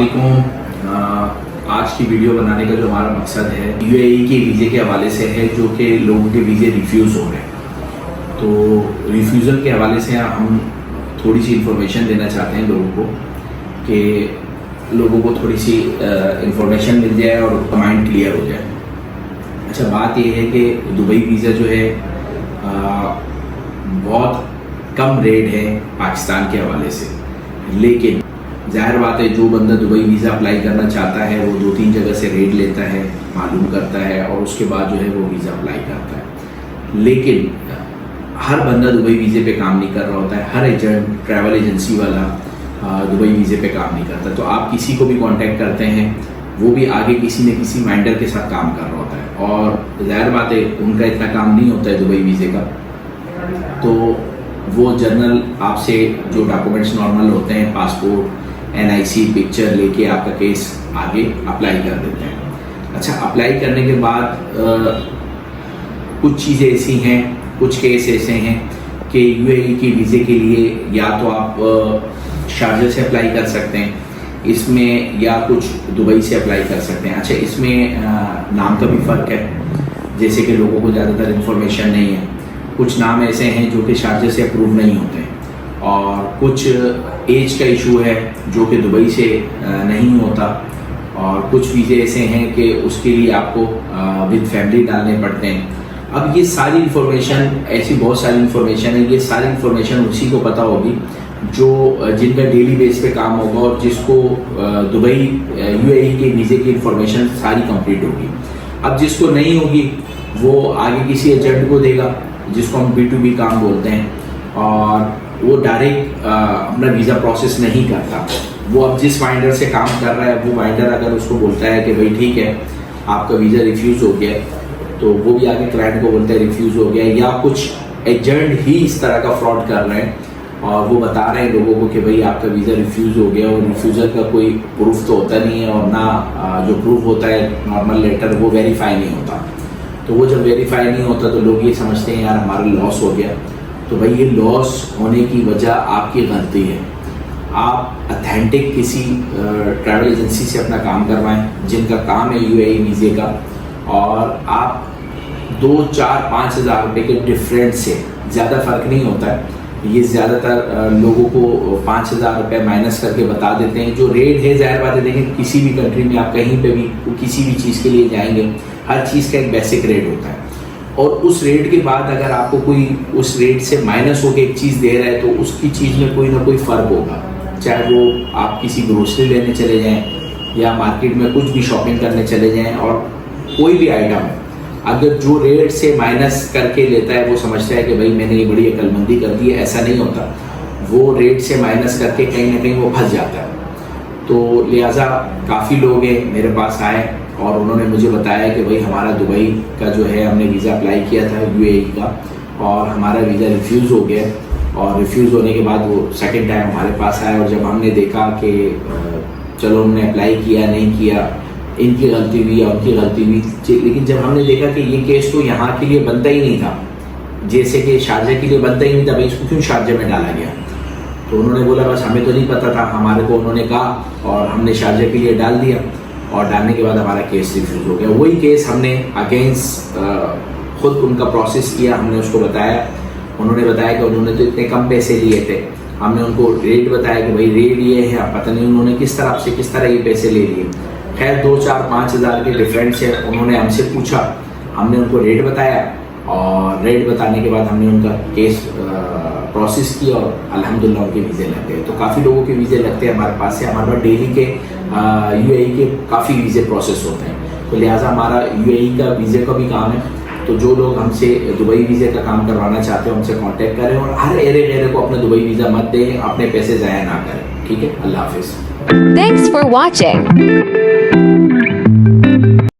अस्सलामुअलैकुम। आज की वीडियो बनाने का जो हमारा मकसद है यूएई के वीज़े के हवाले से है, जो कि लोगों के वीज़े रिफ्यूज़ हो रहे हैं। तो रिफ्यूज़ल के हवाले से हम थोड़ी सी इंफॉर्मेशन देना चाहते हैं लोगों को, कि लोगों को थोड़ी सी इंफॉर्मेशन मिल जाए और माइंड क्लियर हो जाए। अच्छा, बात यह है कि दुबई वीज़ा जो है बहुत कम रेट है पाकिस्तान के हवाले से, लेकिन जाहिर बात है जो बंदा दुबई वीज़ा अप्लाई करना चाहता है वो 2-3 जगह से रेट लेता है, मालूम करता है और उसके बाद जो है वो वीज़ा अप्लाई करता है। लेकिन हर बंदा दुबई वीज़े पे काम नहीं कर रहा होता है, हर एजेंट ट्रैवल एजेंसी वाला दुबई वीज़े पे काम नहीं करता। तो आप किसी को भी कांटेक्ट करते हैं, वो भी आगे किसी न किसी माइंडर के साथ काम कर रहा होता है, और जाहिर बात है उनका इतना काम नहीं होता है दुबई वीज़े का। तो वो जनरल आपसे जो डॉक्यूमेंट्स नॉर्मल होते हैं, पासपोर्ट, NIC पिक्चर लेके आपका केस आगे अप्लाई कर देते हैं। अच्छा, अप्लाई करने के बाद कुछ चीज़ें ऐसी हैं, कुछ केस ऐसे हैं कि यूएई के वीज़े के लिए या तो आप शारजा से अप्लाई कर सकते हैं इसमें, या कुछ दुबई से अप्लाई कर सकते हैं। अच्छा, इसमें नाम का भी फ़र्क है, जैसे कि लोगों को ज़्यादातर इन्फॉर्मेशन नहीं है। कुछ नाम ऐसे हैं जो कि शारजा से अप्रूव नहीं होते हैं, और कुछ एज का इशू है जो कि दुबई से नहीं होता, और कुछ वीज़े ऐसे हैं कि उसके लिए आपको विद फैमिली डालने पड़ते हैं। अब ये सारी इन्फॉर्मेशन, ऐसी बहुत सारी इन्फॉर्मेशन है, ये सारी इन्फॉर्मेशन उसी को पता होगी जो जिनका डेली बेस पे काम होगा और जिसको दुबई यूएई के वीज़े की इन्फॉर्मेशन सारी कंप्लीट होगी। अब जिसको नहीं होगी वो आगे किसी एजेंट को देगा, जिसको हम B2B काम बोलते हैं, और वो डायरेक्ट अपना वीज़ा प्रोसेस नहीं करता। वो अब जिस वाइंडर से काम कर रहा है, वो वाइंडर अगर उसको बोलता है कि भाई ठीक है आपका वीज़ा रिफ्यूज़ हो गया, तो वो भी आगे क्लाइंट को बोलता है रिफ्यूज़ हो गया। या कुछ एजेंट ही इस तरह का फ्रॉड कर रहे हैं और वो बता रहे हैं लोगों को कि भाई आपका वीज़ा रिफ्यूज़ हो गया, और रिफ्यूज़ल का कोई प्रूफ तो होता नहीं है, और ना जो प्रूफ होता है नॉर्मल लेटर वो वेरीफाई नहीं होता। तो वो जब वेरीफाई नहीं होता तो लोग ये समझते हैं यार हमारा लॉस हो गया। तो भाई ये लॉस होने की वजह आपकी गलती है। आप अथेंटिक किसी ट्रैवल एजेंसी से अपना काम करवाएं जिनका काम है यूएई वीज़े का, और आप 2, 4, 5 हज़ार रुपये के डिफरेंस से ज़्यादा फ़र्क नहीं होता है। ये ज़्यादातर लोगों को 5 हज़ार रुपये माइनस करके बता देते हैं। जो रेट है जाहिर बात है, देखें किसी भी कंट्री में आप कहीं पे भी किसी भी चीज़ के लिए जाएंगे, हर चीज़ का एक बेसिक रेट होता है, और उस रेट के बाद अगर आपको कोई उस रेट से माइनस होकर एक चीज़ दे रहा है तो उसकी चीज़ में कोई ना कोई फ़र्क होगा। चाहे वो आप किसी ग्रोसरी लेने चले जाएं या मार्केट में कुछ भी शॉपिंग करने चले जाएं, और कोई भी आइटम अगर जो रेट से माइनस करके लेता है वो समझता है कि भाई मैंने ये बड़ी अक्लमंदी कर दी है, ऐसा नहीं होता। वो रेट से माइनस करके कहीं ना कहीं वो फंस जाता है। तो लिहाजा काफ़ी लोग हैं मेरे पास आए और उन्होंने मुझे बताया कि भाई हमारा दुबई का जो है हमने वीज़ा अप्लाई किया था यूएई का, और हमारा वीज़ा रिफ्यूज़ हो गया, और रिफ्यूज़ होने के बाद वो सेकंड टाइम हमारे पास आया, और जब हमने देखा कि चलो हमने अप्लाई किया नहीं किया, इनकी गलती हुई या उनकी गलती हुई, लेकिन जब हमने देखा कि ये केस तो यहाँ के लिए बनता ही नहीं था, जैसे कि शारजा के लिए बनता ही नहीं था, भाई इसको क्यों शारजा में डाला गया। तो उन्होंने बोला बस हमें तो नहीं पता था, हमारे को उन्होंने कहा और हमने शारजा के लिए डाल दिया, और डालने के बाद हमारा केस रिफ्यूज़ हो गया। वही केस हमने अगेंस्ट खुद उनका प्रोसेस किया, हमने उसको बताया। उन्होंने बताया कि उन्होंने तो इतने कम पैसे लिए थे। हमने उनको रेट बताया कि भाई रेट ये है, पता नहीं उन्होंने किस तरह ये पैसे ले लिए। खैर 2, 4, 5 हज़ार के डिफरेंस है। उन्होंने हमसे पूछा, हमने उनको रेट बताया, और रेट बताने के बाद हमने उनका केस प्रोसेस किया, और अल्हम्दुलिल्लाह उनके वीज़े लग गए। तो काफ़ी लोगों के वीज़े लगते हैं हमारे पास से। हमारे पास डेली के यूएई के काफ़ी वीज़े प्रोसेस होते हैं, तो लिहाजा हमारा यूएई का वीज़े का भी काम है। तो जो लोग हमसे दुबई वीज़े का काम करवाना चाहते हो हमसे कांटेक्ट करें, और हर एरे को अपना दुबई वीज़ा मत दें, अपने पैसे ज़ाया ना करें। ठीक है, अल्लाह हाफिज़। Thanks for watching.